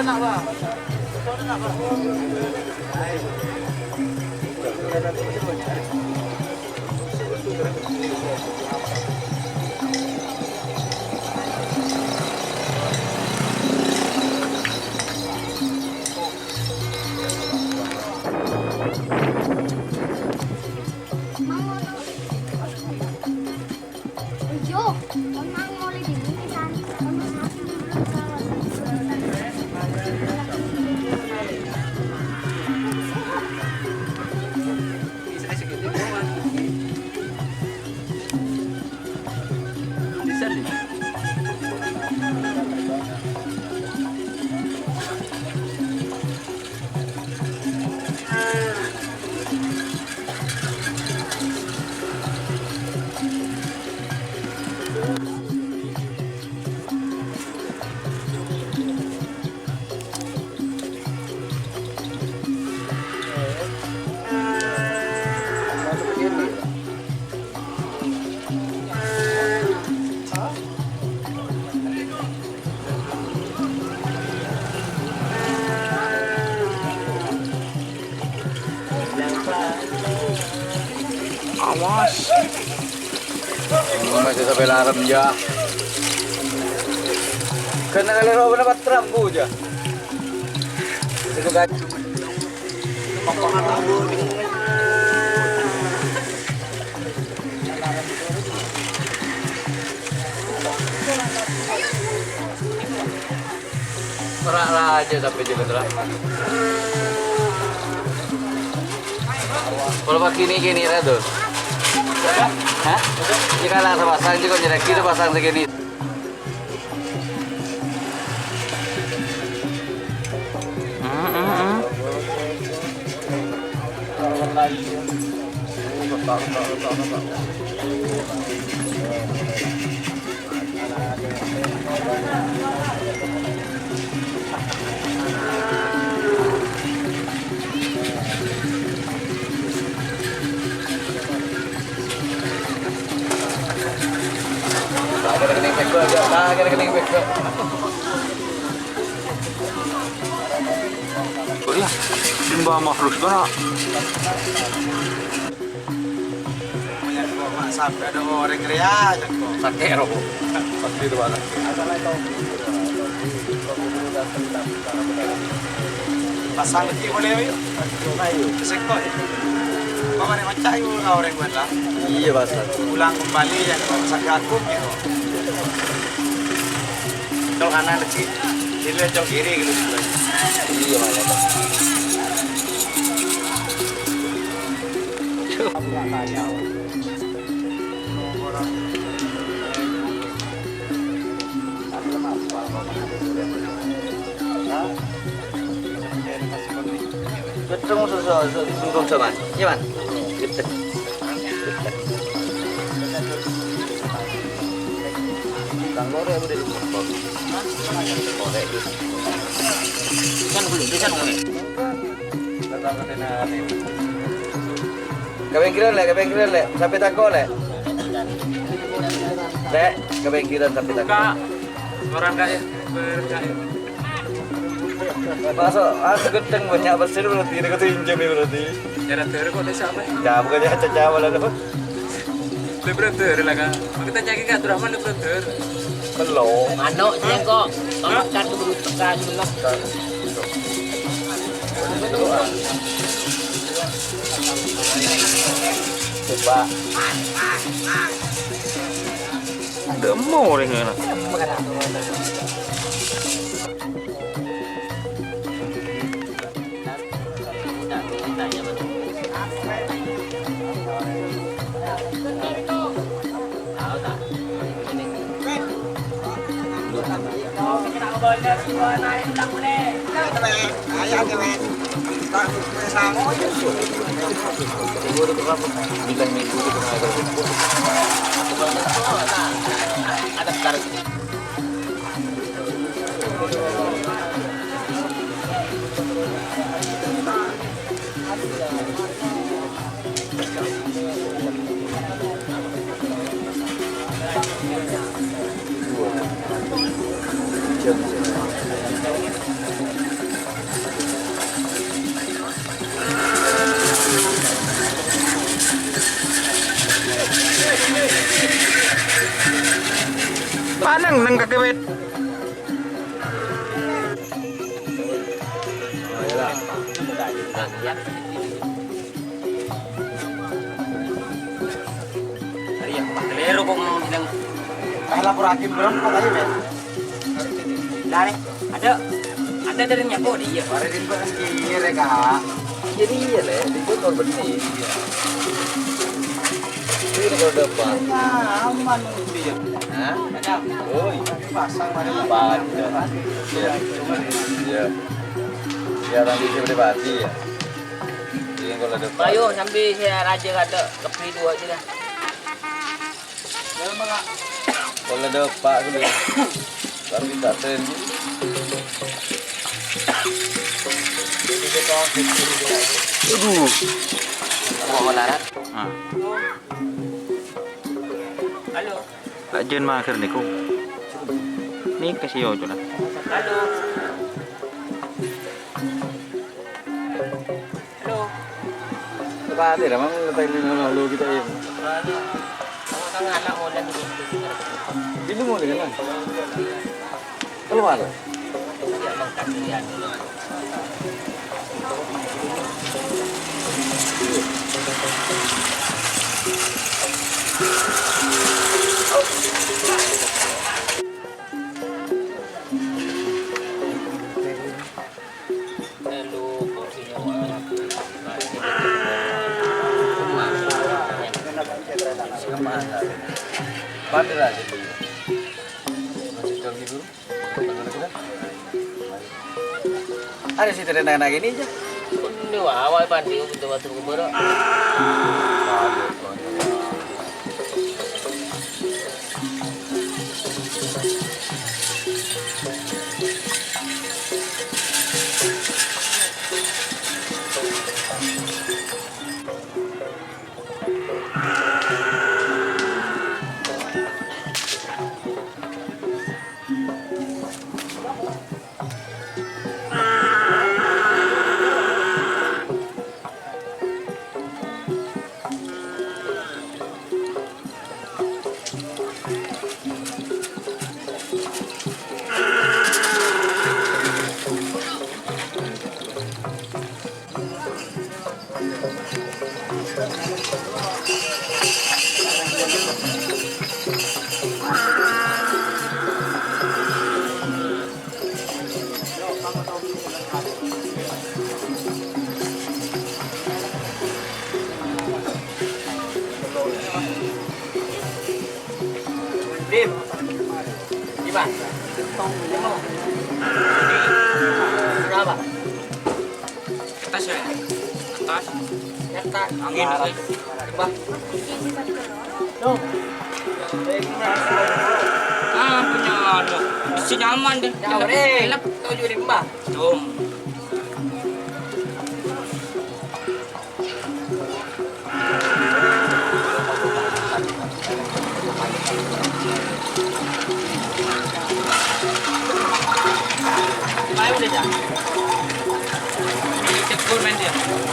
nak bang. Awas. Masih sampai larang ya. Kena kali roba dapat terampu aja. Itu kan. Merah aja sampai juga terang. Kalau pakai ini tuh. Hah? Jika langsung pasang juga jadi kita pasang segini. Rekening beko aja, rekening beko. Oh iya, simbah makhluk kan? Sampai ada orang kriya aja kok. Sakit robo. Pasti itu banget. Pasang lagi boleh wi? Kesekot. Kau mana macam itu orang buat lah? Iya pasang. Pulang kembali yang sakit aku gitu. Kalau kanan kecil, dia jauh kiri gitu. Iya malah. Ketemu sungguh sama, iya man. Tanggore udah di rumah. Kan belum bisa ngomong. Kepengkiran le, sampai tako le. Le, kepengkiran sampai tako. Orang kaya berkaya. Masuk, aku genteng banyak pasir berarti, ini kata injam berarti. Jarak terus kok desa apa? Ya bukannya caca malah apa? Lebih lah kan. Kita cari kat drama lebih Belum. Manuknya kok makan keburu tekan belum. Coba. Demo orang enak. Ada sekarang. nang kakebet. Lero kung bilang Kahla purakin berang kok ayo bet. dari ada dari nyako dia. Bare din ko ang kire ka. Jadi iya le, itu tahun benih. Ini kalau depan. Ya, aman dia. Hah? Ada. Oi, Pasang mari depan. Iya. Iya. Ya nanti saya beli pati ya. Ini kalau depan. Ayo sambil saya raja ada kepi dua aja dah. Kalau depan dulu. Baru kita tren. Aduh. Mau larat. Ah, Halo. lajen mah akhir niku. Ni kasih yo lah. Halo. Halo. Pati ramang letak di lalu kita ya. Mana? Kamu kan anak mau lagi Ini mau dengan kalau mana? dia bangkat dia. Halo, porsinya mana? Kemana? Pati lah gitu. Masih jauh di guru. Ada sih terenang ini aja. Ini awal pandi untuk waktu kubur. Dim. Gimana? Berapa? Atas ya? Atas. Atas. Angin. Coba. Tuh. Punya anu. Si nyaman deh. Elap 7.000 Mbak. Tuh. Ayo udah ya. Cek main dia.